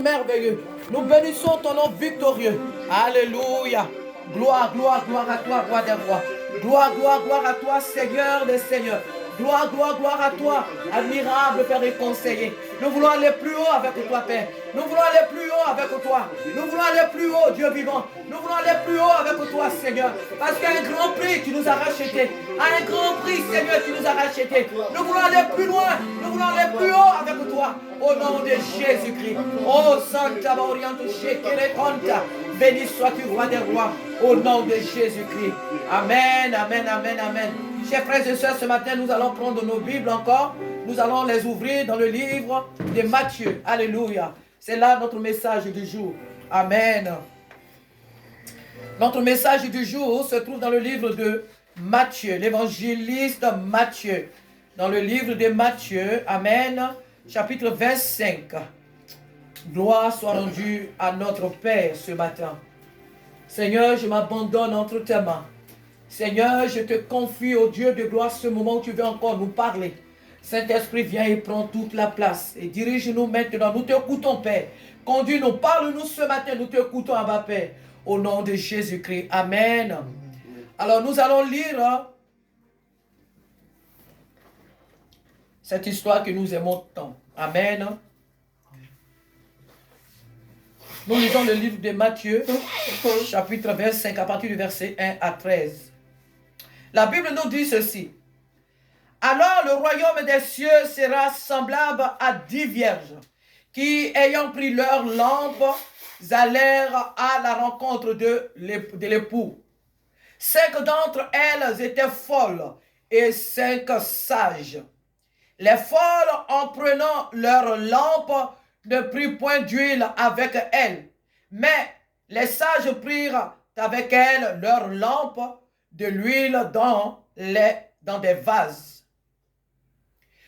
merveilleux. Nous bénissons ton nom victorieux. Alléluia. Gloire, gloire, gloire à toi, roi des rois. Gloire, gloire, gloire à toi, Seigneur des seigneurs. Gloire, gloire, gloire à toi, admirable Père et conseiller. Nous voulons aller plus haut avec toi, Père. Nous voulons aller plus haut avec toi. Nous voulons aller plus haut, Dieu vivant. Nous voulons aller plus haut avec toi, Seigneur. Parce qu'il y a un grand prix, tu nous as rachetés. À un grand prix, Seigneur, tu nous as rachetés. Nous voulons aller plus loin. Nous voulons aller plus haut avec toi. Au nom de Jésus-Christ. Oh, Santa Mauriante, Shekere Conta. Béni sois-tu, roi des rois. Au nom de Jésus-Christ. Amen, amen, amen, amen. Chers frères et sœurs, ce matin, nous allons prendre nos Bibles encore. Nous allons les ouvrir dans le livre de Matthieu. Alléluia. C'est là notre message du jour. Amen. Notre message du jour se trouve dans le livre de Matthieu, l'évangéliste Matthieu. Dans le livre de Matthieu, Amen, chapitre 25. Gloire soit rendue à notre Père ce matin. Seigneur, je m'abandonne entre tes mains. Seigneur, je te confie au Dieu de gloire ce moment où tu veux encore nous parler. Saint-Esprit, viens et prends toute la place. Et dirige-nous maintenant. Nous t'écoutons, Père. Conduis-nous, parle-nous ce matin. Nous t'écoutons, Abba, Père. Au nom de Jésus-Christ. Amen. Alors, nous allons lire cette histoire que nous aimons tant. Amen. Nous lisons le livre de Matthieu, chapitre 25, à partir du verset 1 à 13. La Bible nous dit ceci. Alors le royaume des cieux sera semblable à 10 vierges qui, ayant pris leurs lampes, allèrent à la rencontre de l'époux. 5 d'entre elles étaient folles et 5 sages. Les folles, en prenant leurs lampes, ne prirent point d'huile avec elles, mais les sages prirent avec elles leurs lampes de l'huile dans des vases.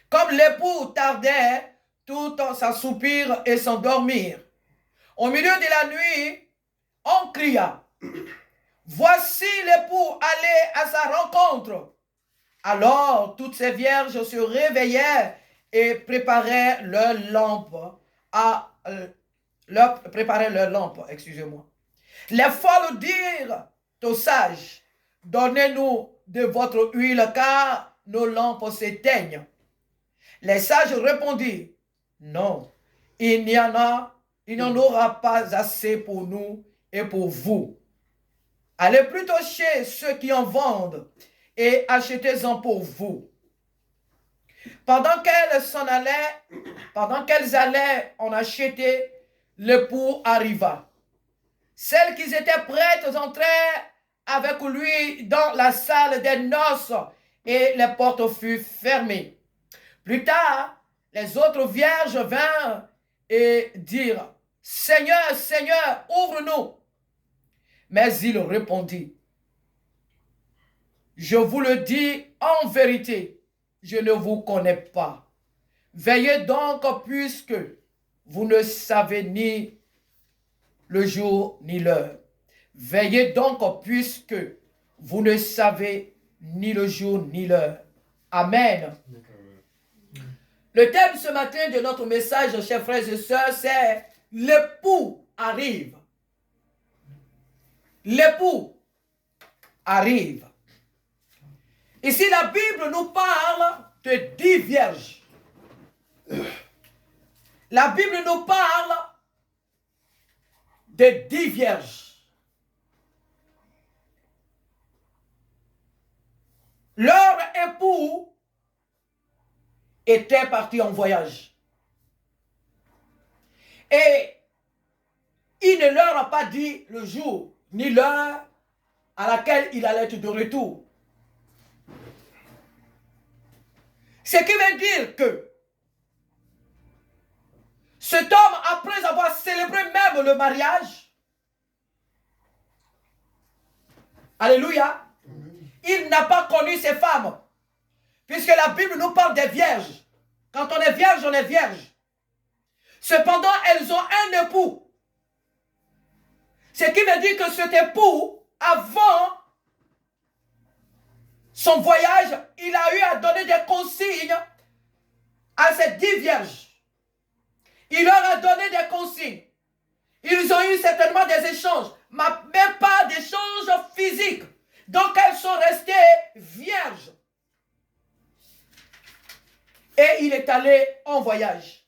Comme l'époux tardait, tout s'assoupirent et s'endormirent. Au milieu de la nuit, on cria, « Voici l'époux allé à sa rencontre. » Alors toutes ces vierges se réveillèrent et préparaient leurs lampes. Excusez-moi. Les folles dirent aux sages, « Donnez-nous de votre huile, car nos lampes s'éteignent. » Les sages répondirent, « Non, il n'y en aura pas assez pour nous et pour vous. Allez plutôt chez ceux qui en vendent et achetez-en pour vous. » Pendant qu'elles allaient en acheter, l'époux arriva. Celles qui étaient prêtes entrèrent avec lui dans la salle des noces et les portes furent fermées. Plus tard, les autres vierges vinrent et dirent, « Seigneur, Seigneur, ouvre-nous. » Mais il répondit, « Je vous le dis en vérité, je ne vous connais pas. Veillez donc puisque vous ne savez ni le jour ni l'heure. Veillez donc puisque vous ne savez ni le jour ni l'heure. » Amen. Le thème ce matin de notre message, chers frères et sœurs, c'est « L'époux arrive ». L'époux arrive. Ici, la Bible nous parle de 10 vierges. La Bible nous parle de 10 vierges. Leur époux était parti en voyage. Et il ne leur a pas dit le jour ni l'heure à laquelle il allait être de retour. Ce qui veut dire que cet homme, après avoir célébré même le mariage, alléluia, il n'a pas connu ces femmes. Puisque la Bible nous parle des vierges. Quand on est vierge, on est vierge. Cependant, elles ont un époux. Ce qui veut dire que cet époux, avant son voyage, il a eu à donner des consignes à ces 10 vierges. Il leur a donné des consignes. ont eu certainement des échanges, mais pas d'échanges physiques. Donc elles sont restées vierges. Et il est allé en voyage.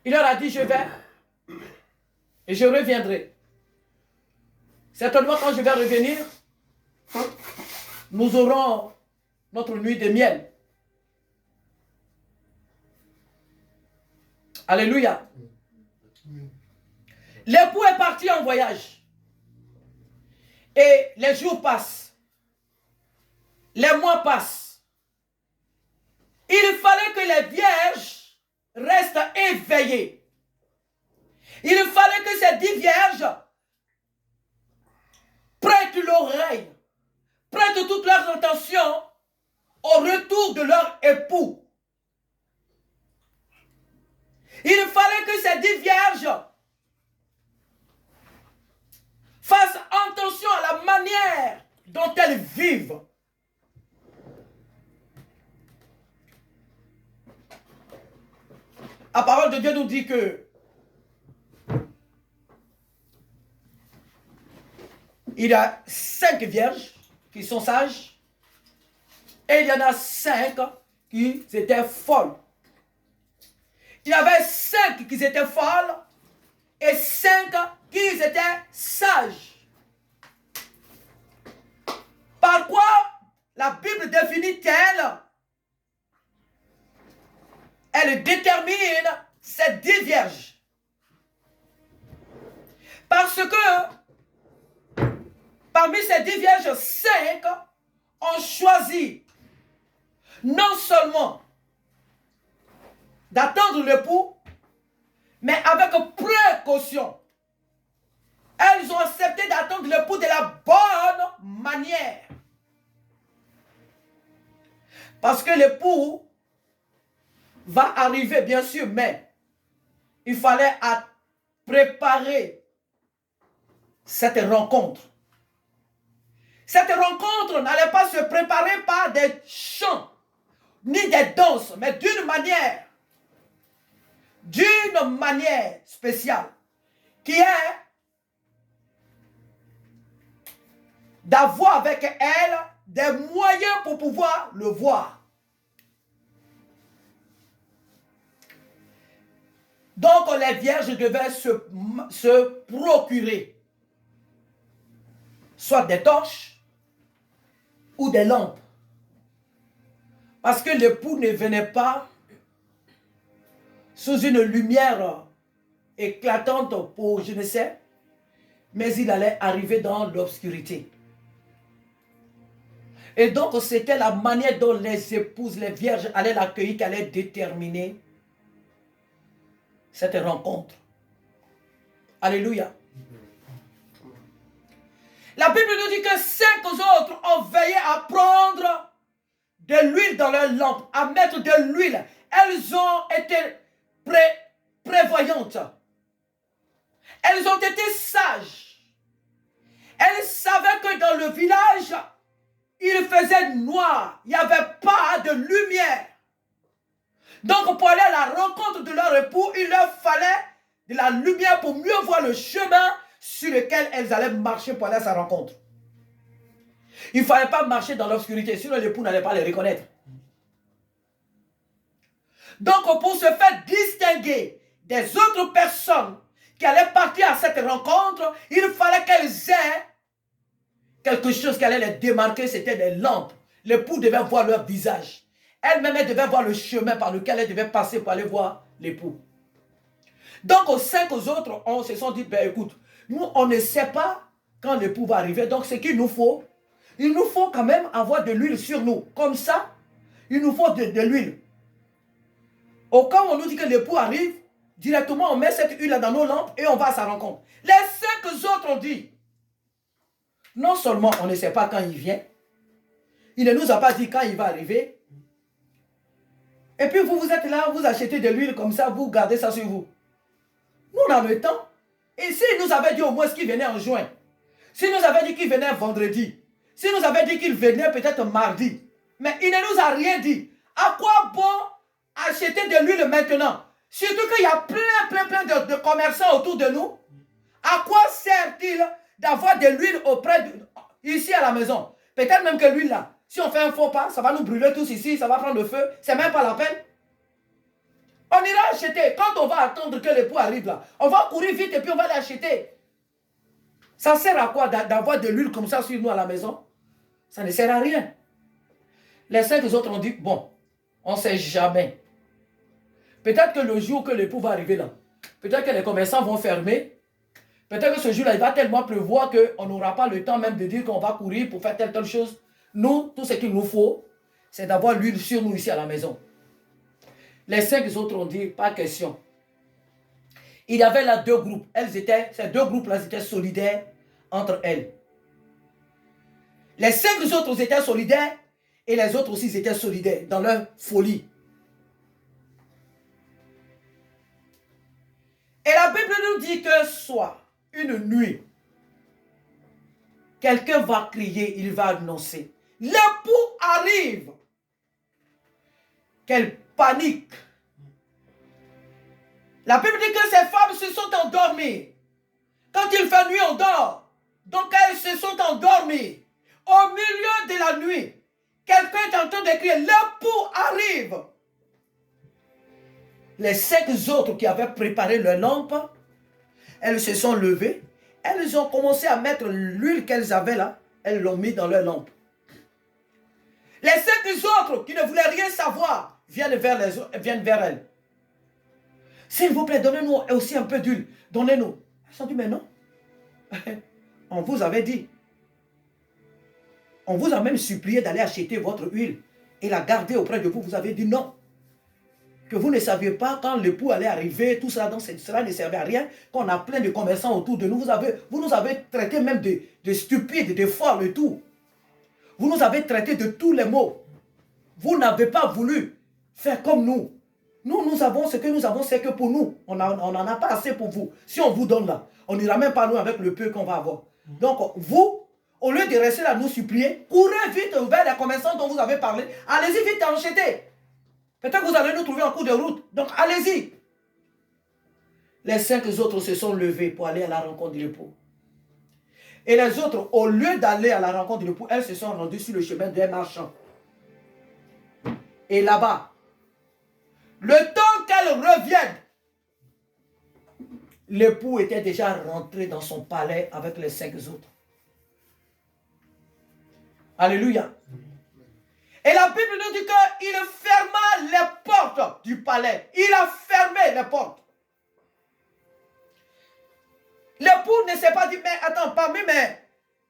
Il leur a dit, je vais et je reviendrai. Certainement quand je vais revenir, nous aurons notre nuit de miel. Alléluia. L'époux est parti en voyage. Et les jours passent. Les mois passent. Il fallait que les vierges restent éveillées. Il fallait que ces 10 vierges prêtent l'oreille, prêtent toutes leurs intentions au retour de leur époux. Il fallait que ces 10 vierges fassent attention à la manière dont elles vivent. La parole de Dieu nous dit que il y a 5 vierges qui sont sages et il y en a 5 qui étaient folles. Il y avait 5 qui étaient folles et 5 qui étaient sages. Par quoi la Bible définit-elle? Elle détermine ces 10 vierges. Parce que parmi ces 10 vierges, 5 ont choisi non seulement d'attendre l'époux, mais avec précaution. Elles ont accepté d'attendre l'époux de la bonne manière. Parce que l'époux va arriver, bien sûr, mais il fallait préparer cette rencontre. Cette rencontre n'allait pas se préparer par des chants, ni des danses, mais d'une manière spéciale, qui est d'avoir avec elle des moyens pour pouvoir le voir. Donc les vierges devaient se procurer soit des torches ou des lampes. Parce que l'époux ne venait pas sous une lumière éclatante pour je ne sais, mais il allait arriver dans l'obscurité. Et donc c'était la manière dont les épouses, les vierges allaient l'accueillir qui allait déterminer cette rencontre. Alléluia. La Bible nous dit que 5 autres ont veillé à prendre de l'huile dans leur lampe, à mettre de l'huile. Elles ont été prévoyantes. Elles ont été sages. Elles savaient que dans le village, il faisait noir. Il n'y avait pas de lumière. Donc pour aller à la rencontre de leur époux, il leur fallait de la lumière pour mieux voir le chemin sur lequel elles allaient marcher pour aller à sa rencontre. Il ne fallait pas marcher dans l'obscurité, sinon l'époux n'allait pas les reconnaître. Donc pour se faire distinguer des autres personnes qui allaient partir à cette rencontre, il fallait qu'elles aient quelque chose qui allait les démarquer, c'était des lampes. L'époux devait voir leur visage. Elle-même, elle devait voir le chemin par lequel elle devait passer pour aller voir l'époux. Donc aux 5 autres, on se sont dit, ben écoute, nous on ne sait pas quand l'époux va arriver, donc ce qu'il nous faut, il nous faut quand même avoir de l'huile sur nous. Comme ça, il nous faut de l'huile. Au cas où on nous dit que l'époux arrive, directement on met cette huile dans nos lampes et on va à sa rencontre. Les 5 autres ont dit, non seulement on ne sait pas quand il vient, il ne nous a pas dit quand il va arriver, et puis vous êtes là, vous achetez de l'huile comme ça, vous gardez ça sur vous. Nous on a le temps. Et s'il nous avait dit au moins qu'il venait en juin, s'il nous avait dit qu'il venait vendredi, s'il nous avait dit qu'il venait peut-être mardi, mais il ne nous a rien dit. À quoi bon acheter de l'huile maintenant? Surtout qu'il y a plein de commerçants autour de nous. À quoi sert-il d'avoir de l'huile ici à la maison? Peut-être même que l'huile là, si on fait un faux pas, ça va nous brûler tous ici, ça va prendre le feu. C'est même pas la peine. On ira acheter. Quand on va attendre que l'époux arrive là, on va courir vite et puis on va l'acheter. Ça sert à quoi d'avoir de l'huile comme ça sur nous à la maison? Ça ne sert à rien. Les 5 autres ont dit, bon, on ne sait jamais. Peut-être que le jour que l'époux va arriver là, peut-être que les commerçants vont fermer. Peut-être que ce jour-là, il va tellement pleuvoir qu'on n'aura pas le temps même de dire qu'on va courir pour faire telle chose. Nous, tout ce qu'il nous faut, c'est d'avoir l'huile sur nous ici à la maison. Les 5 autres ont dit, pas question. Il y avait là 2 groupes. Ces 2 groupes-là étaient solidaires entre elles. Les 5 autres étaient solidaires et les autres aussi étaient solidaires dans leur folie. Et la Bible nous dit que soit une nuit, quelqu'un va crier, il va annoncer. L'époux arrive. Quelle panique. La Bible dit que ces femmes se sont endormies. Quand il fait nuit, on dort. Donc elles se sont endormies. Au milieu de la nuit, quelqu'un est en train de crier, l'époux arrive. Les 5 autres qui avaient préparé leur lampe, elles se sont levées. Elles ont commencé à mettre l'huile qu'elles avaient là. Elles l'ont mis dans leur lampe. Les 5 autres qui ne voulaient rien savoir viennent vers elles. S'il vous plaît, donnez-nous aussi un peu d'huile. Donnez-nous. Elles ont dit, mais non. On vous avait dit. On vous a même supplié d'aller acheter votre huile et la garder auprès de vous. Vous avez dit non. Que vous ne saviez pas quand l'époux allait arriver, tout ça, donc cela ne servait à rien. Qu'on a plein de commerçants autour de nous. Vous nous avez traité même de stupides, de folles et tout. Vous nous avez traité de tous les maux. Vous n'avez pas voulu faire comme nous. Nous avons ce que nous avons, c'est que pour nous, on n'en a pas assez pour vous. Si on vous donne là, on n'ira même pas nous avec le peu qu'on va avoir. Donc vous, au lieu de rester là nous supplier, courez vite vers les commerçants dont vous avez parlé. Allez-y vite acheter. Peut-être que vous allez nous trouver en cours de route. Donc allez-y. Les 5 autres se sont levés pour aller à la rencontre de l'époux. Et les autres, au lieu d'aller à la rencontre de l'époux, elles se sont rendues sur le chemin des marchands. Et là-bas, le temps qu'elles reviennent, l'époux était déjà rentré dans son palais avec les 5 autres. Alléluia. Et la Bible nous dit qu'il ferma les portes du palais. Il a fermé les portes. L'époux ne s'est pas dit, mais attends, parmi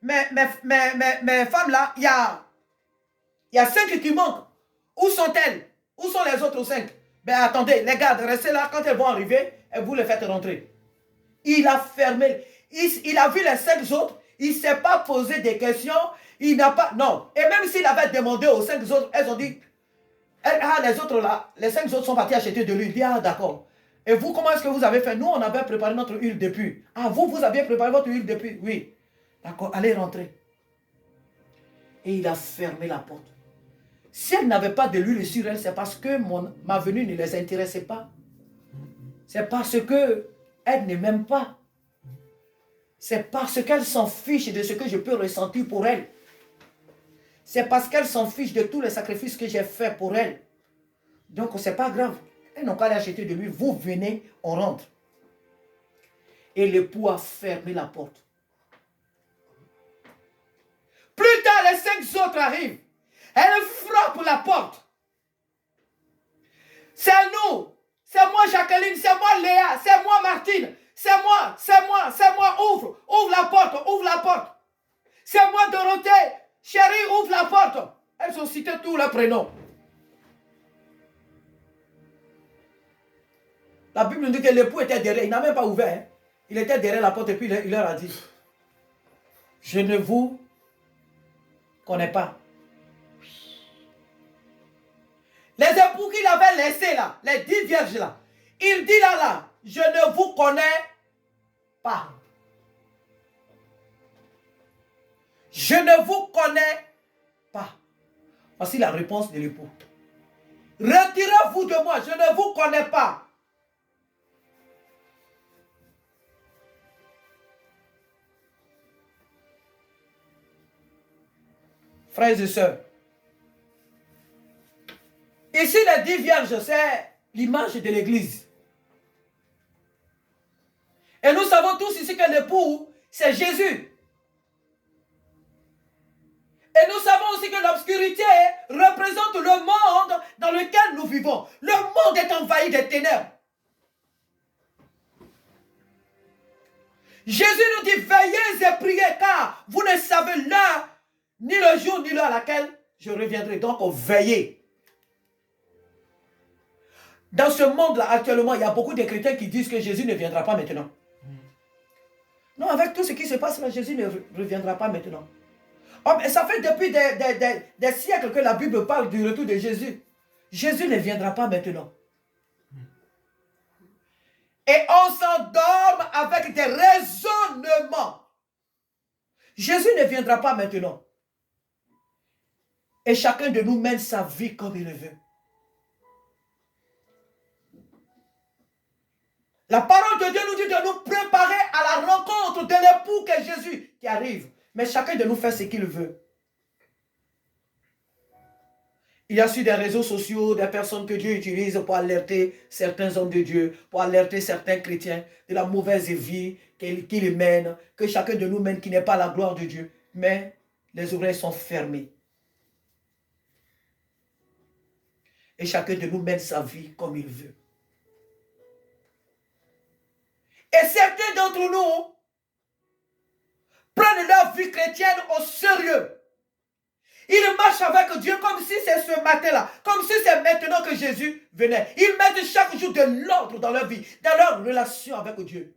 mes femmes là, il y a 5 qui manquent. Où sont-elles? Où sont les autres 5? Ben attendez, les gardes, restez là, quand elles vont arriver, et vous les faites rentrer. Il a fermé, il a vu les 5 autres, il ne s'est pas posé des questions, il n'a pas, non. Et même s'il avait demandé aux 5 autres, elles ont dit, les autres là, les 5 autres sont partis acheter de l'huile. Il dit, ah d'accord. Et vous, comment est-ce que vous avez fait? Nous, on avait préparé notre huile depuis. Ah, vous aviez préparé votre huile depuis? Oui. D'accord, allez rentrer. Et il a fermé la porte. Si elle n'avait pas de l'huile sur elle, c'est parce que ma venue ne les intéressait pas. C'est parce qu'elle ne m'aime pas. C'est parce qu'elle s'en fiche de ce que je peux ressentir pour elle. C'est parce qu'elle s'en fiche de tous les sacrifices que j'ai faits pour elle. Donc, ce n'est pas grave. Elles n'ont qu'à aller acheter de l'huile. Vous venez, on rentre. Et l'époux a fermé la porte. Plus tard, les 5 autres arrivent. Elle frappe la porte. C'est nous. C'est moi Jacqueline. C'est moi Léa. C'est moi Martine. C'est moi. Ouvre. Ouvre la porte. Ouvre la porte. C'est moi Dorothée. Chérie, ouvre la porte. Elles ont cité tous leurs prénoms. La Bible nous dit que l'époux était derrière. Il n'a même pas ouvert. Hein. Il était derrière la porte et puis il leur a dit, je ne vous connais pas. Les époux qu'il avait laissés là, les 10 vierges là, il dit là, je ne vous connais pas. Je ne vous connais pas. Voici la réponse de l'époux. Retirez-vous de moi, je ne vous connais pas. Frères et sœurs, ici les 10 vierges, c'est l'image de l'église. Et nous savons tous ici que l'époux, c'est Jésus. Et nous savons aussi que l'obscurité représente le monde dans lequel nous vivons. Le monde est envahi de ténèbres. Jésus nous dit, veillez et priez, car vous ne savez l'heure, ni le jour, ni l'heure à laquelle je reviendrai. Donc, veillez. Dans ce monde-là, actuellement, il y a beaucoup de chrétiens qui disent que Jésus ne viendra pas maintenant. Non, avec tout ce qui se passe là, Jésus ne reviendra pas maintenant. Oh, mais ça fait depuis des siècles que la Bible parle du retour de Jésus. Jésus ne viendra pas maintenant. Et on s'endorme avec des raisonnements. Jésus ne viendra pas maintenant. Et chacun de nous mène sa vie comme il le veut. La parole de Dieu nous dit de nous préparer à la rencontre de l'époux que Jésus qui arrive. Mais chacun de nous fait ce qu'il veut. Il y a sur des réseaux sociaux des personnes que Dieu utilise pour alerter certains hommes de Dieu, pour alerter certains chrétiens de la mauvaise vie qu'ils mènent, que chacun de nous mène qui n'est pas la gloire de Dieu. Mais les oreilles sont fermées. Et chacun de nous mène sa vie comme il veut. Et certains d'entre nous prennent leur vie chrétienne au sérieux. Ils marchent avec Dieu comme si c'est ce matin-là, comme si c'est maintenant que Jésus venait. Ils mettent chaque jour de l'ordre dans leur vie, dans leur relation avec Dieu.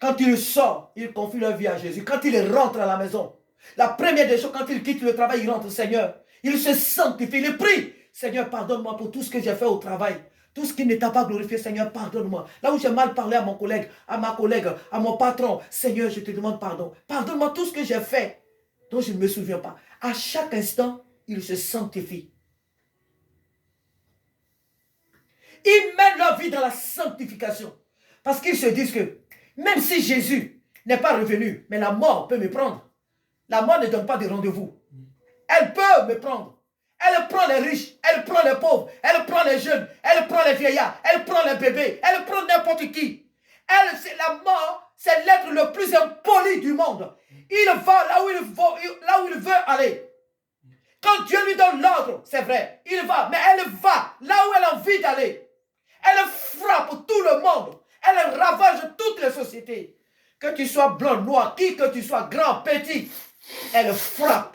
Quand ils sortent, ils confient leur vie à Jésus. Quand ils rentrent à la maison, la première des choses, quand ils quittent le travail, ils rentrent, Seigneur. Ils se sanctifient, ils prient. Seigneur, pardonne-moi pour tout ce que j'ai fait au travail. Tout ce qui ne t'a pas glorifié, Seigneur, pardonne-moi. Là où j'ai mal parlé à mon collègue, à ma collègue, à mon patron, Seigneur, je te demande pardon. Pardonne-moi tout ce que j'ai fait, dont je ne me souviens pas. À chaque instant, il se sanctifie. Ils mènent leur vie dans la sanctification. Parce qu'ils se disent que, même si Jésus n'est pas revenu, mais la mort peut me prendre. La mort ne donne pas de rendez-vous. Elle peut me prendre. Elle prend les riches, elle prend les pauvres, elle prend les jeunes, elle prend les vieillards, elle prend les bébés, elle prend n'importe qui. Elle, c'est la mort, c'est l'être le plus impoli du monde. Il va là où il veut aller. Quand Dieu lui donne l'ordre, c'est vrai, il va, mais elle va là où elle a envie d'aller. Elle frappe tout le monde. Elle ravage toutes les sociétés. Que tu sois blanc, noir, qui que tu sois, grand, petit, elle frappe.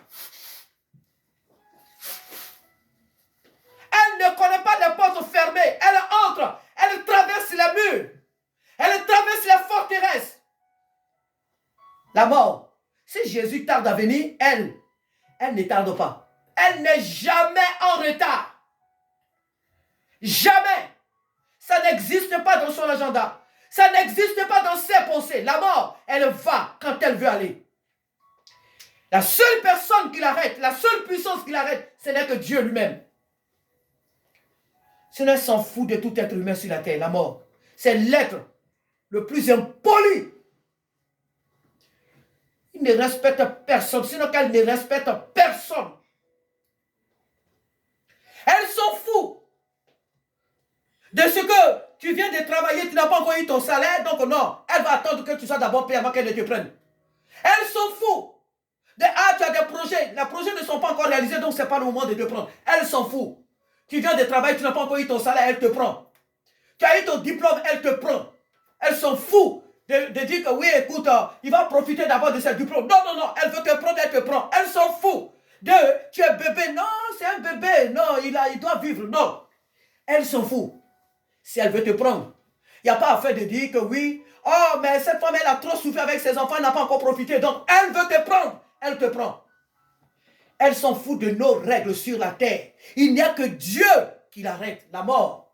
Elle ne connaît pas les portes fermées. Elle entre. Elle traverse les murs. Elle traverse les forteresses. La mort. Si Jésus tarde à venir, elle ne tarde pas. Elle n'est jamais en retard. Jamais. Ça n'existe pas dans son agenda. Ça n'existe pas dans ses pensées. La mort, elle va quand elle veut aller. La seule personne qui l'arrête, la seule puissance qui l'arrête, ce n'est que Dieu lui-même. Sinon, elle s'en fout de tout être humain sur la terre, la mort. C'est l'être le plus impoli. Il ne respecte personne, sinon qu'elle ne respecte personne. Elle s'en fout de ce que tu viens de travailler, tu n'as pas encore eu ton salaire, donc non, elle va attendre que tu sois d'abord payé avant qu'elle ne te prenne. Elle s'en fout. Tu as des projets, les projets ne sont pas encore réalisés, donc ce n'est pas le moment de te prendre. Elle s'en fout. Tu viens de travailler, tu n'as pas encore eu ton salaire, elle te prend. Tu as eu ton diplôme, elle te prend. Elle s'en fout de dire que oui, écoute, il va profiter d'abord de ce diplôme. Non, non, non, elle veut te prendre, elle te prend. Elle s'en fout de tu es bébé. Non, c'est un bébé. Non, il doit vivre. Non. Elle s'en fout. Si elle veut te prendre, il n'y a pas à faire de dire que oui, oh, mais cette femme, elle a trop souffert avec ses enfants, elle n'a pas encore profité. Donc, elle veut te prendre. Elle te prend. Elle s'en fout de nos règles sur la terre. Il n'y a que Dieu qui l'arrête, la mort.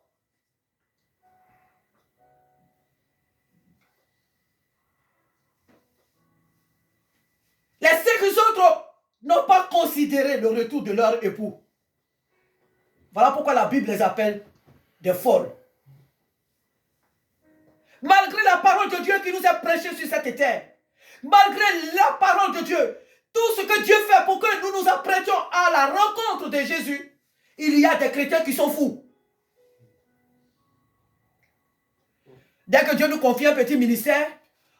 Les 5 autres n'ont pas considéré le retour de leur époux. Voilà pourquoi la Bible les appelle des folles. Malgré la parole de Dieu qui nous a prêchée sur cette terre, malgré la parole de Dieu, tout ce que Dieu fait pour que nous nous apprêtions à la rencontre de Jésus, il y a des chrétiens qui sont fous. Dès que Dieu nous confie un petit ministère,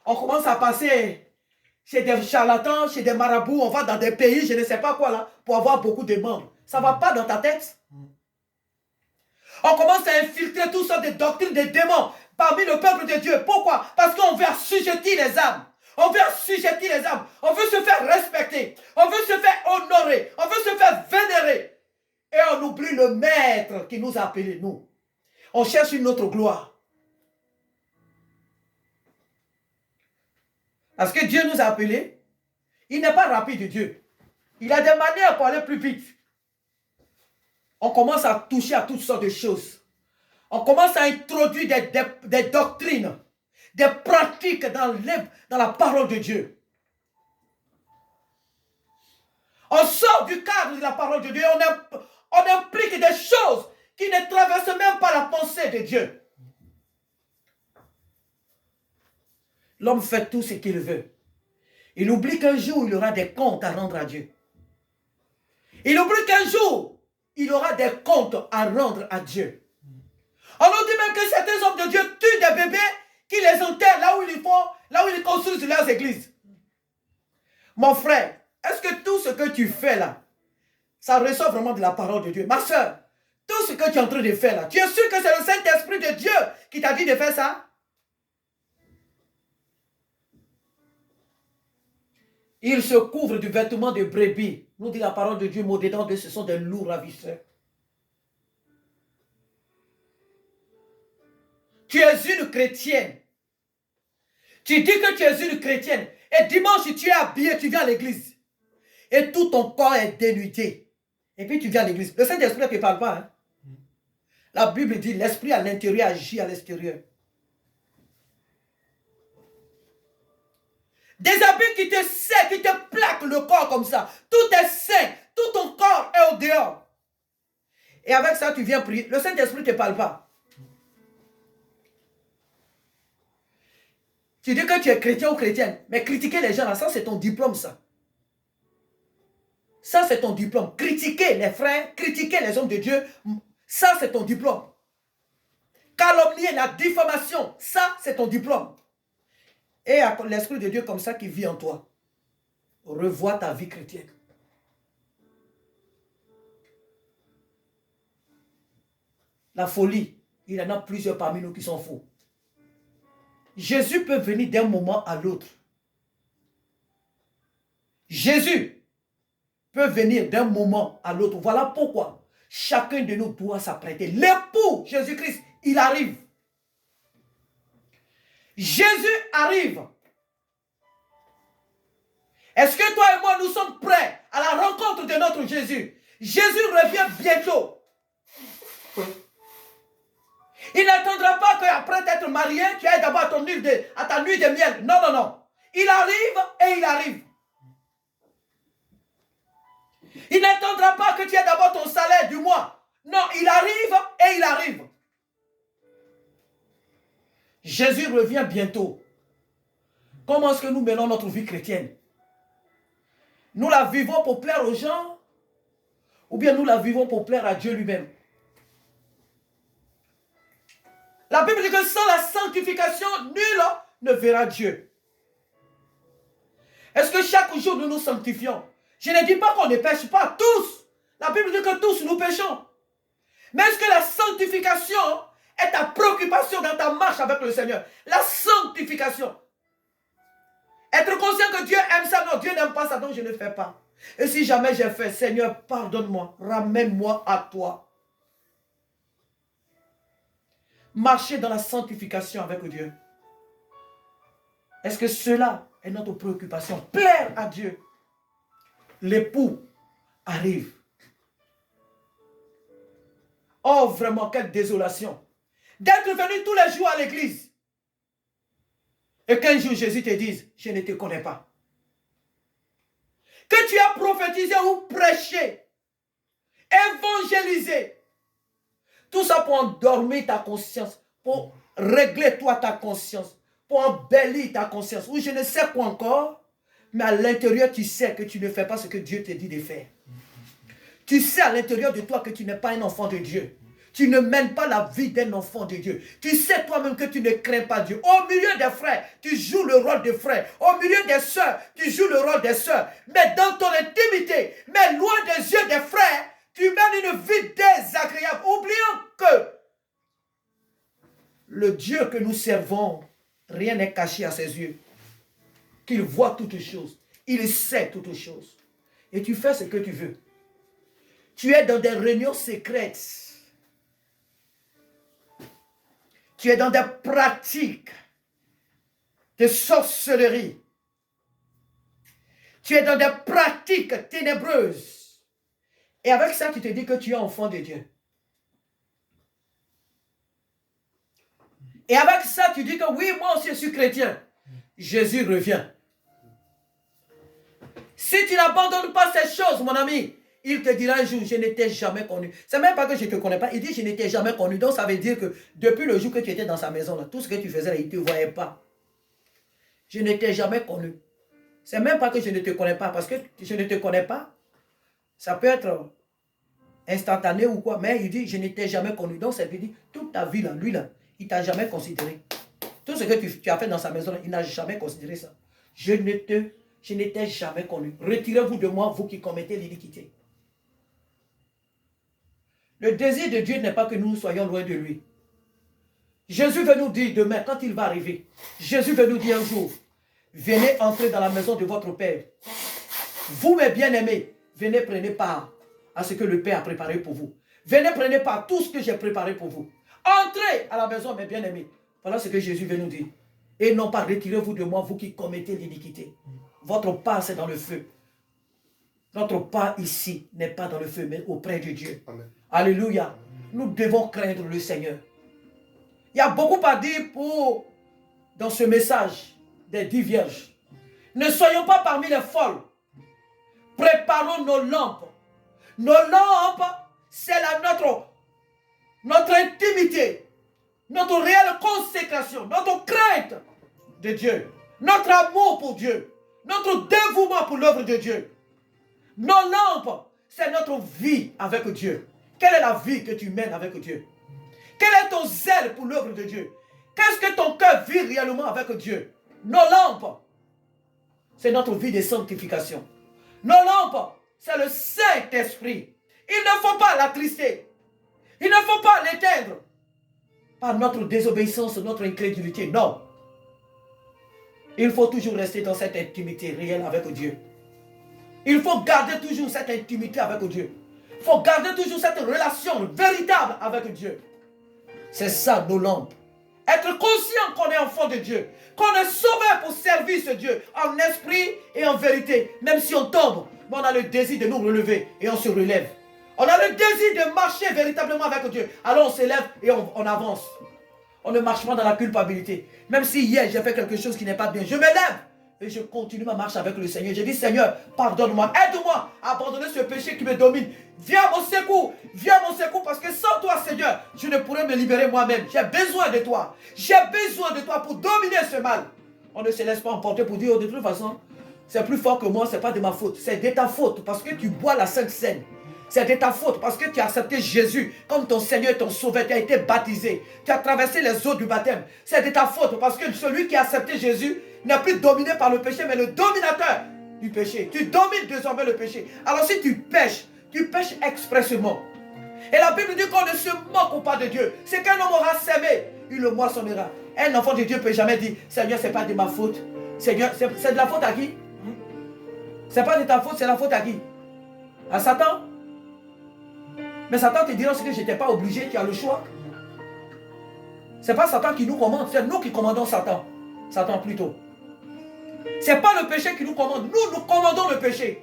on commence à passer chez des charlatans, chez des marabouts, on va dans des pays, je ne sais pas quoi là, pour avoir beaucoup de membres. Ça ne va pas dans ta tête. On commence à infiltrer toutes sortes de doctrines, de démons parmi le peuple de Dieu. Pourquoi? Parce qu'on veut assujettir les âmes. On veut assujettir les âmes. On veut se faire respecter. On veut se faire honorer. On veut se faire vénérer. Et on oublie le maître qui nous a appelés, nous. On cherche une autre gloire. Parce que Dieu nous a appelés. Il n'est pas rapide, Dieu. Il a des manières pour aller plus vite. On commence à toucher à toutes sortes de choses. On commence à introduire des doctrines, des pratiques dans la parole de Dieu. On sort du cadre de la parole de Dieu. On implique des choses qui ne traversent même pas la pensée de Dieu. L'homme fait tout ce qu'il veut. Il oublie qu'un jour, il aura des comptes à rendre à Dieu. Il oublie qu'un jour, il aura des comptes à rendre à Dieu. On nous dit même que certains hommes de Dieu tuent des bébés qui les enterrent là où ils construisent leurs églises. Mon frère, est-ce que tout ce que tu fais là, ça ressort vraiment de la parole de Dieu? Ma soeur, tout ce que tu es en train de faire là, tu es sûr que c'est le Saint-Esprit de Dieu qui t'a dit de faire ça? Ils se couvrent du vêtement de brebis. Nous dit la parole de Dieu, mais au-dedans d'eux, ce sont des loups ravisseurs. Tu es une chrétienne. Tu dis que tu es une chrétienne. Et dimanche, tu es habillé, tu viens à l'église. Et tout ton corps est dénudé. Et puis tu viens à l'église. Le Saint-Esprit ne te parle pas. Hein? La Bible dit, l'esprit à l'intérieur agit à l'extérieur. Des habits qui te serrent, qui te plaquent le corps comme ça. Tout est sain. Tout ton corps est au dehors. Et avec ça, tu viens prier. Le Saint-Esprit ne te parle pas. Tu dis que tu es chrétien ou chrétienne, mais critiquer les gens là, ça c'est ton diplôme ça. Ça c'est ton diplôme. Critiquer les frères, critiquer les hommes de Dieu, ça c'est ton diplôme. Calomnier, la diffamation, ça c'est ton diplôme. Et à l'Esprit de Dieu comme ça qui vit en toi, revois ta vie chrétienne. La folie, il y en a plusieurs parmi nous qui sont fous. Jésus peut venir d'un moment à l'autre. Jésus peut venir d'un moment à l'autre. Voilà pourquoi chacun de nous doit s'apprêter. L'époux Jésus-Christ, il arrive. Jésus arrive. Est-ce que toi et moi, nous sommes prêts à la rencontre de notre Jésus? Jésus revient bientôt. Il n'attendra pas qu'après t'être marié, tu ailles d'abord à ta nuit de miel. Non, non, non. Il arrive et il arrive. Il n'attendra pas que tu aies d'abord ton salaire du mois. Non, il arrive et il arrive. Jésus revient bientôt. Comment est-ce que nous menons notre vie chrétienne? Nous la vivons pour plaire aux gens ou bien nous la vivons pour plaire à Dieu lui-même? La Bible dit que sans la sanctification, nul ne verra Dieu. Est-ce que chaque jour nous nous sanctifions? Je ne dis pas qu'on ne pêche pas, tous. La Bible dit que tous nous péchons. Mais est-ce que la sanctification est ta préoccupation dans ta marche avec le Seigneur? La sanctification. Être conscient que Dieu aime ça, non, Dieu n'aime pas ça, donc je ne fais pas. Et si jamais j'ai fait, Seigneur, pardonne-moi, ramène-moi à toi. Marcher dans la sanctification avec Dieu. Est-ce que cela est notre préoccupation? Plaire à Dieu. L'époux arrive. Oh, vraiment, quelle désolation. D'être venu tous les jours à l'église. Et qu'un jour Jésus te dise, je ne te connais pas. Que tu as prophétisé ou prêché, évangélisé. Tout ça pour endormir ta conscience, pour régler toi ta conscience, pour embellir ta conscience, ou je ne sais quoi encore, Mais à l'intérieur, tu sais que tu ne fais pas ce que Dieu te dit de faire. Tu sais à l'intérieur de toi que tu n'es pas un enfant de Dieu. Tu ne mènes pas la vie d'un enfant de Dieu. Tu sais toi-même que tu ne crains pas Dieu. Au milieu des frères, tu joues le rôle de frère. Au milieu des sœurs, tu joues le rôle des sœurs. Mais dans ton intimité, mais loin des yeux des frères, tu mènes une vie désagréable. Oublions que le Dieu que nous servons, rien n'est caché à ses yeux. Qu'il voit toutes choses. Il sait toutes choses. Et tu fais ce que tu veux. Tu es dans des réunions secrètes. Tu es dans des pratiques de sorcellerie. Tu es dans des pratiques ténébreuses. Et avec ça, tu te dis que tu es enfant de Dieu. Et avec ça, tu dis que oui, moi aussi je suis chrétien. Jésus revient. Si tu n'abandonnes pas ces choses, mon ami, il te dira un jour, je ne t'ai jamais connu. C'est même pas que je ne te connais pas. Il dit, je ne t'ai jamais connu. Donc, ça veut dire que depuis le jour que tu étais dans sa maison, là, tout ce que tu faisais, là, il ne te voyait pas. Je ne t'ai jamais connu. C'est même pas que je ne te connais pas. Parce que je ne te connais pas. Ça peut être instantané ou quoi. Mais il dit, je ne t'ai jamais connu. Donc, ça veut dire, toute ta vie, là, lui, là, il ne t'a jamais considéré. Tout ce que tu as fait dans sa maison, là, il n'a jamais considéré ça. Je ne t'ai jamais connu. Retirez-vous de moi, vous qui commettez l'iniquité. Le désir de Dieu n'est pas que nous soyons loin de lui. Jésus veut nous dire demain, quand il va arriver, Jésus veut nous dire un jour, venez entrer dans la maison de votre Père. Vous, mes bien-aimés, venez prenez part à ce que le Père a préparé pour vous. Venez prenez part à tout ce que j'ai préparé pour vous. Entrez à la maison, mes bien-aimés. Voilà ce que Jésus veut nous dire. Et non pas retirez-vous de moi, vous qui commettez l'iniquité. Votre part, c'est dans le feu. Notre part ici n'est pas dans le feu, mais auprès de Dieu. Amen. Alléluia. Nous devons craindre le Seigneur. Il y a beaucoup à dire dans ce message des 10 vierges. Ne soyons pas parmi les folles. Préparons nos lampes. Nos lampes, c'est notre intimité, notre réelle consécration, notre crainte de Dieu, notre amour pour Dieu, notre dévouement pour l'œuvre de Dieu. Nos lampes, c'est notre vie avec Dieu. Quelle est la vie que tu mènes avec Dieu? Quel est ton zèle pour l'œuvre de Dieu? Qu'est-ce que ton cœur vit réellement avec Dieu? Nos lampes, c'est notre vie de sanctification. Nos lampes, c'est le Saint-Esprit. Il ne faut pas l'attrister. Il ne faut pas l'éteindre par notre désobéissance, notre incrédulité. Non. Il faut toujours rester dans cette intimité réelle avec Dieu. Il faut garder toujours cette intimité avec Dieu. Il faut garder toujours cette relation véritable avec Dieu. C'est ça nos lampes. Être conscient qu'on est enfant de Dieu. Qu'on est sauvé pour servir ce Dieu. En esprit et en vérité. Même si on tombe, on a le désir de nous relever et on se relève. On a le désir de marcher véritablement avec Dieu. Alors on s'élève et on avance. On ne marche pas dans la culpabilité. Même si hier j'ai fait quelque chose qui n'est pas bien, je me lève et je continue ma marche avec le Seigneur. Je dis, Seigneur, pardonne-moi, aide-moi à abandonner ce péché qui me domine. Viens à mon secours, parce que sans toi, Seigneur, je ne pourrais me libérer moi-même. J'ai besoin de toi. J'ai besoin de toi pour dominer ce mal. On ne se laisse pas emporter pour dire, oh, de toute façon, c'est plus fort que moi, ce n'est pas de ma faute. C'est de ta faute parce que tu bois la Sainte Seine. C'est de ta faute parce que tu as accepté Jésus comme ton Seigneur et ton Sauveur. Tu as été baptisé. Tu as traversé les eaux du baptême. C'est de ta faute parce que celui qui a accepté Jésus n'est plus dominé par le péché, mais le dominateur du péché. Tu domines désormais le péché. Alors si tu pêches expressément. Et la Bible dit qu'on ne se moque pas de Dieu. C'est qu'un homme aura sémé, il le moissonnera. Un enfant de Dieu ne peut jamais dire, Seigneur, ce n'est pas de ma faute. Seigneur, c'est de la faute à qui? Ce n'est pas de ta faute, c'est la faute à qui? À Satan? Mais Satan te dira que je n'étais pas obligé, tu as le choix. Ce n'est pas Satan qui nous commande, c'est nous qui commandons Satan. Satan plutôt. Ce n'est pas le péché qui nous commande, nous commandons le péché.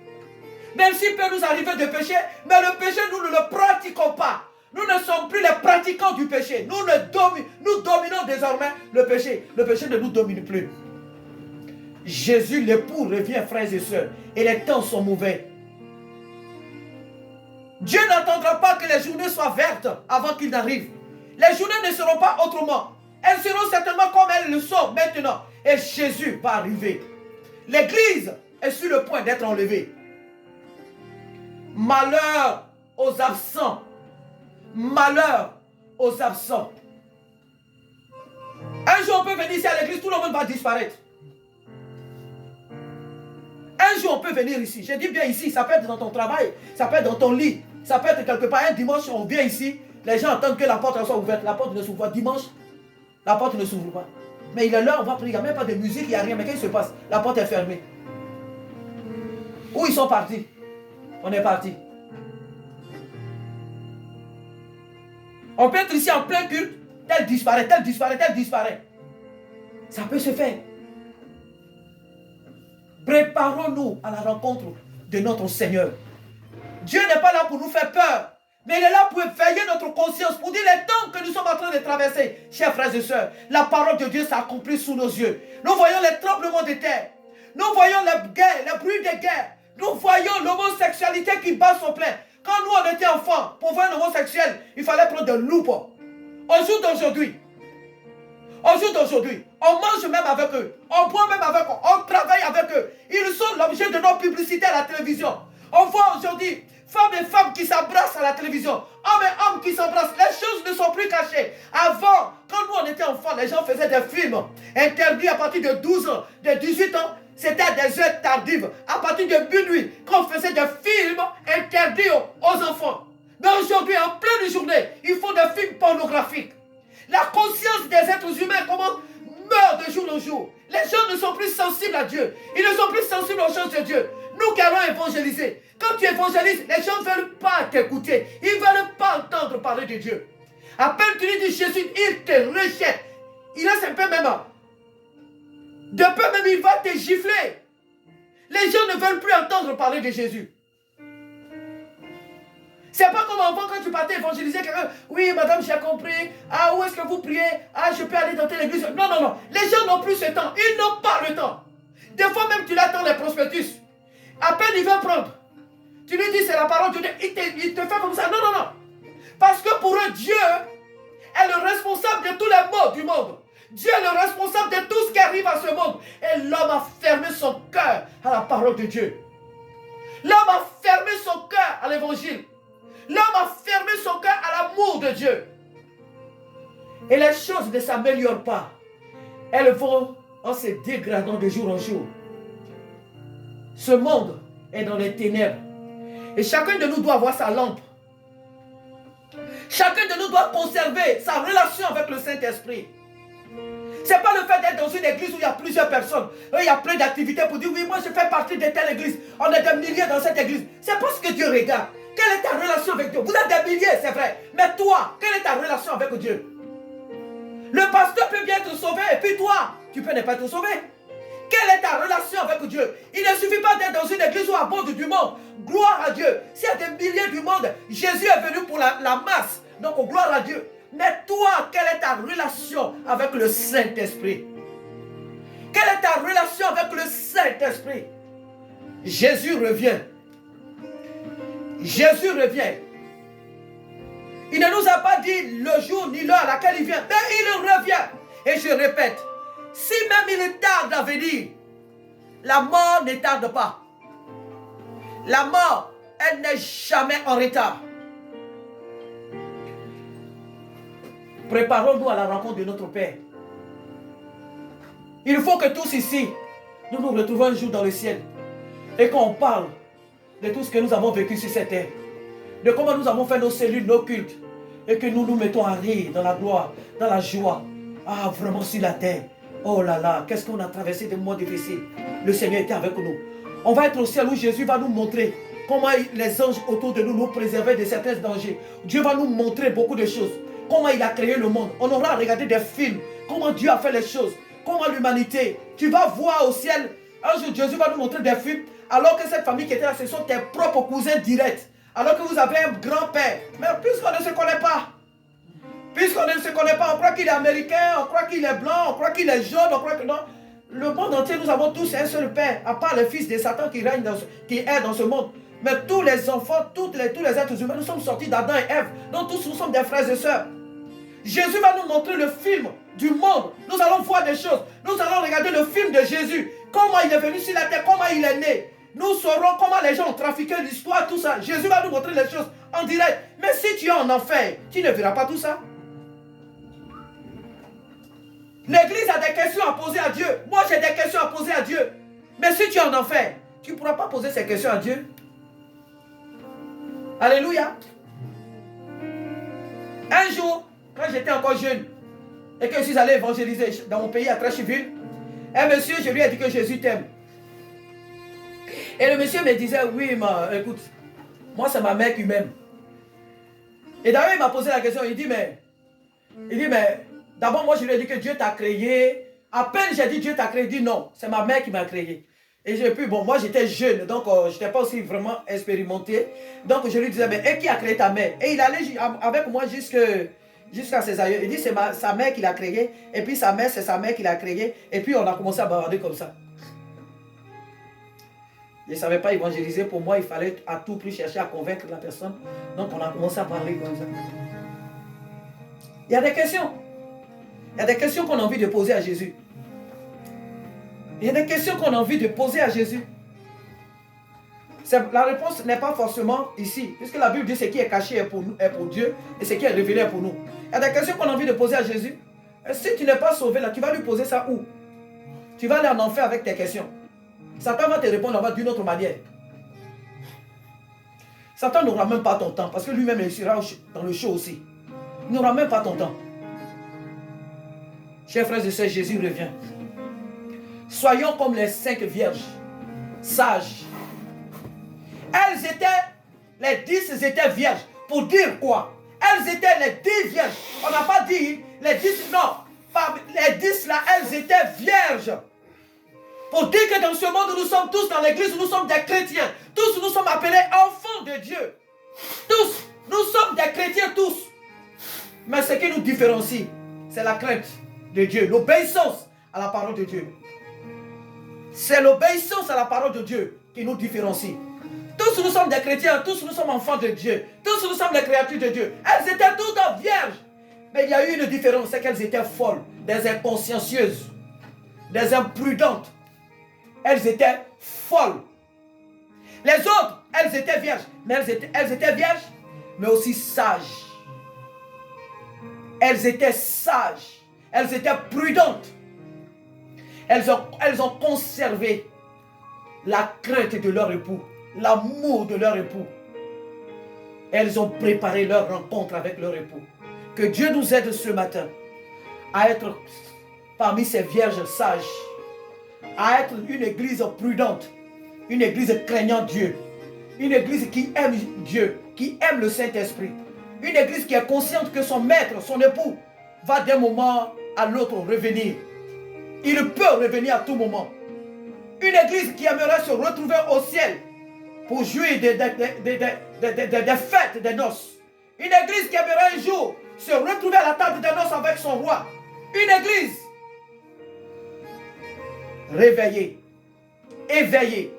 Même s'il peut nous arriver de pécher, mais le péché, nous ne le pratiquons pas. Nous ne sommes plus les pratiquants du péché. Nous dominons désormais le péché. Le péché ne nous domine plus. Jésus, l'époux, revient, frères et sœurs. Et les temps sont mauvais. Dieu n'attendra pas que les journées soient vertes avant qu'il n'arrive. Les journées ne seront pas autrement. Elles seront certainement comme elles le sont maintenant. Et Jésus va arriver. L'église est sur le point d'être enlevé. Malheur aux absents. Malheur aux absents. Un jour, on peut venir ici à l'église, tout le monde va disparaître. Un jour, on peut venir ici. Je dis bien ici, ça peut être dans ton travail, ça peut être dans ton lit, ça peut être quelque part. Un dimanche, on vient ici, les gens attendent que la porte soit ouverte. La porte ne s'ouvre pas. Dimanche, la porte ne s'ouvre pas. Mais il est l'heure, on va prier. Il n'y a même pas de musique, il n'y a rien. Mais qu'est-ce qui se passe? La porte est fermée. Où ils sont partis? On est parti. On peut être ici en plein culte, tel disparaît, tel disparaît, tel disparaît. Ça peut se faire. Préparons-nous à la rencontre de notre Seigneur. Dieu n'est pas là pour nous faire peur, mais il est là pour éveiller notre conscience, pour dire les temps que nous sommes en train de traverser. Chers frères et sœurs, la parole de Dieu s'accomplit sous nos yeux. Nous voyons les tremblements de terre. Nous voyons les guerres, les bruits des guerres. Nous voyons l'homosexualité qui bat son plein. Quand nous on était enfants, pour voir un homosexuel, il fallait prendre de loupe. Au jour d'aujourd'hui, on mange même avec eux, on boit même avec eux, on travaille avec eux. Ils sont l'objet de nos publicités à la télévision. On voit aujourd'hui femmes et femmes qui s'embrassent à la télévision, hommes et hommes qui s'embrassent. Les choses ne sont plus cachées. Avant, quand nous on était enfants, les gens faisaient des films interdits à partir de 12 ans, de 18 ans. C'était à des heures tardives, à partir de minuit, qu'on faisait des films interdits aux enfants. Mais aujourd'hui, en pleine journée, ils font des films pornographiques. La conscience des êtres humains meurt de jour en jour. Les gens ne sont plus sensibles à Dieu. Ils ne sont plus sensibles aux choses de Dieu. Nous qui allons évangéliser. Quand tu évangélises, les gens ne veulent pas t'écouter. Ils ne veulent pas entendre parler de Dieu. À peine tu lui dis Jésus, il te rejette. Il laisse un peu même. De peu même, il va te gifler. Les gens ne veulent plus entendre parler de Jésus. C'est pas comme avant quand tu partais évangéliser quelqu'un. Oui, madame, j'ai compris. Ah, où est-ce que vous priez? Ah, je peux aller dans telle église. Non, non, non. Les gens n'ont plus ce temps. Ils n'ont pas le temps. Des fois même, tu l'attends les prospectus. À peine il va prendre. Tu lui dis, c'est la parole de Dieu. Il te fait comme ça. Non, non, non. Parce que pour eux, Dieu est le responsable de tous les maux du monde. Dieu est le responsable de tout ce qui arrive à ce monde. Et l'homme a fermé son cœur à la parole de Dieu. L'homme a fermé son cœur à l'évangile. L'homme a fermé son cœur à l'amour de Dieu. Et les choses ne s'améliorent pas. Elles vont en se dégradant de jour en jour. Ce monde est dans les ténèbres. Et chacun de nous doit avoir sa lampe. Chacun de nous doit conserver sa relation avec le Saint-Esprit. Ce n'est pas le fait d'être dans une église où il y a plusieurs personnes. Il y a plein d'activités pour dire, oui, moi je fais partie de telle église. On est des milliers dans cette église. C'est pas ce que Dieu regarde. Quelle est ta relation avec Dieu? Vous êtes des milliers, c'est vrai. Mais toi, quelle est ta relation avec Dieu? Le pasteur peut bien être sauvé et puis toi, tu peux ne pas être sauvé. Quelle est ta relation avec Dieu? Il ne suffit pas d'être dans une église où abonde du monde. Gloire à Dieu. S'il y a des milliers du monde, Jésus est venu pour la masse. Donc, gloire à Dieu. Mais toi, quelle est ta relation avec le Saint-Esprit? Quelle est ta relation avec le Saint-Esprit? Jésus revient. Jésus revient. Il ne nous a pas dit le jour ni l'heure à laquelle il vient, mais il revient. Et je répète, si même il tarde à venir, la mort ne tarde pas. La mort, elle n'est jamais en retard. Préparons-nous à la rencontre de notre Père. Il faut que tous ici, nous nous retrouvons un jour dans le ciel et qu'on parle de tout ce que nous avons vécu sur cette terre, de comment nous avons fait nos cellules, nos cultes, et que nous nous mettons à rire dans la gloire, dans la joie. Ah, vraiment sur la terre. Oh là là, qu'est-ce qu'on a traversé des moments difficiles. Le Seigneur était avec nous. On va être au ciel où Jésus va nous montrer comment les anges autour de nous nous préservaient de certains dangers. Dieu va nous montrer beaucoup de choses. Comment il a créé le monde. On aura regardé des films. Comment Dieu a fait les choses. Comment l'humanité. Tu vas voir au ciel. Un jour, Jésus va nous montrer des films. Alors que cette famille qui était là, ce sont tes propres cousins directs. Alors que vous avez un grand-père. Mais puisqu'on ne se connaît pas. Puisqu'on ne se connaît pas, on croit qu'il est américain, on croit qu'il est blanc, on croit qu'il est jaune, on croit que non. Le monde entier, nous avons tous un seul père. À part le fils de Satan qui règne qui est dans ce monde. Mais tous les enfants, tous les êtres humains, nous sommes sortis d'Adam et Ève. Donc tous nous sommes des frères et sœurs. Jésus va nous montrer le film du monde. Nous allons voir des choses. Nous allons regarder le film de Jésus. Comment il est venu sur la terre, comment il est né. Nous saurons comment les gens ont trafiqué l'histoire, tout ça. Jésus va nous montrer les choses en direct. Mais si tu es en enfer, tu ne verras pas tout ça. L'église a des questions à poser à Dieu. Moi, j'ai des questions à poser à Dieu. Mais si tu es en enfer, tu ne pourras pas poser ces questions à Dieu. Alléluia. Un jour, quand j'étais encore jeune, et que je suis allé évangéliser dans mon pays à Trècheville, un monsieur, je lui ai dit que Jésus t'aime. Et le monsieur me disait, oui, écoute, moi c'est ma mère qui m'aime. Et d'ailleurs, il m'a posé la question, il dit, mais d'abord, moi je lui ai dit que Dieu t'a créé. À peine j'ai dit Dieu t'a créé, il dit non, c'est ma mère qui m'a créé. Et j'ai pu, bon, moi j'étais jeune, donc je n'étais pas aussi vraiment expérimenté. Donc je lui disais, mais et qui a créé ta mère? Et il allait avec moi jusqu'à ses aïeux. Il dit, c'est sa mère qui l'a créé. Et puis sa mère, c'est sa mère qui l'a créé. Et puis on a commencé à bavarder comme ça. Je ne savais pas évangéliser. Pour moi, il fallait à tout prix chercher à convaincre la personne. Donc on a commencé à parler comme ça. Il y a des questions. Il y a des questions qu'on a envie de poser à Jésus. Il y a des questions qu'on a envie de poser à Jésus. La réponse n'est pas forcément ici. Puisque la Bible dit ce qui est caché est pour Dieu et ce qui est révélé est pour nous. Il y a des questions qu'on a envie de poser à Jésus. Et si tu n'es pas sauvé là, tu vas lui poser ça où? Tu vas aller en enfer avec tes questions. Satan va te répondre d'une autre manière. Satan n'aura même pas ton temps parce que lui-même il sera dans le show aussi. Il n'aura même pas ton temps. Chers frères et sœurs, Jésus revient. Soyons comme les 5 vierges, sages. Elles étaient, les 10 étaient vierges. Pour dire quoi? Elles étaient les 10 vierges. On n'a pas dit les 10, non. Les 10 là, elles étaient vierges. Pour dire que dans ce monde, nous sommes tous dans l'église, nous sommes des chrétiens. Tous, nous sommes appelés enfants de Dieu. Tous, nous sommes des chrétiens, tous. Mais ce qui nous différencie, c'est la crainte de Dieu, l'obéissance à la parole de Dieu. C'est l'obéissance à la parole de Dieu qui nous différencie. Tous nous sommes des chrétiens, tous nous sommes enfants de Dieu. Tous nous sommes des créatures de Dieu. Elles étaient toutes vierges. Mais il y a eu une différence, c'est qu'elles étaient folles, des inconsciencieuses, des imprudentes. Elles étaient folles. Les autres, elles étaient vierges. Mais elles étaient vierges, mais aussi sages. Elles étaient sages. Elles étaient prudentes. Elles ont conservé la crainte de leur époux, l'amour de leur époux. Elles ont préparé leur rencontre avec leur époux. Que Dieu nous aide ce matin à être parmi ces vierges sages, à être une église prudente, une église craignant Dieu, une église qui aime Dieu, qui aime le Saint-Esprit, une église qui est consciente que son maître, son époux, va d'un moment à l'autre revenir. Il peut revenir à tout moment. Une église qui aimerait se retrouver au ciel pour jouir des fêtes, des noces. Une église qui aimerait un jour se retrouver à la table des noces avec son roi. Une église réveillée, éveillée,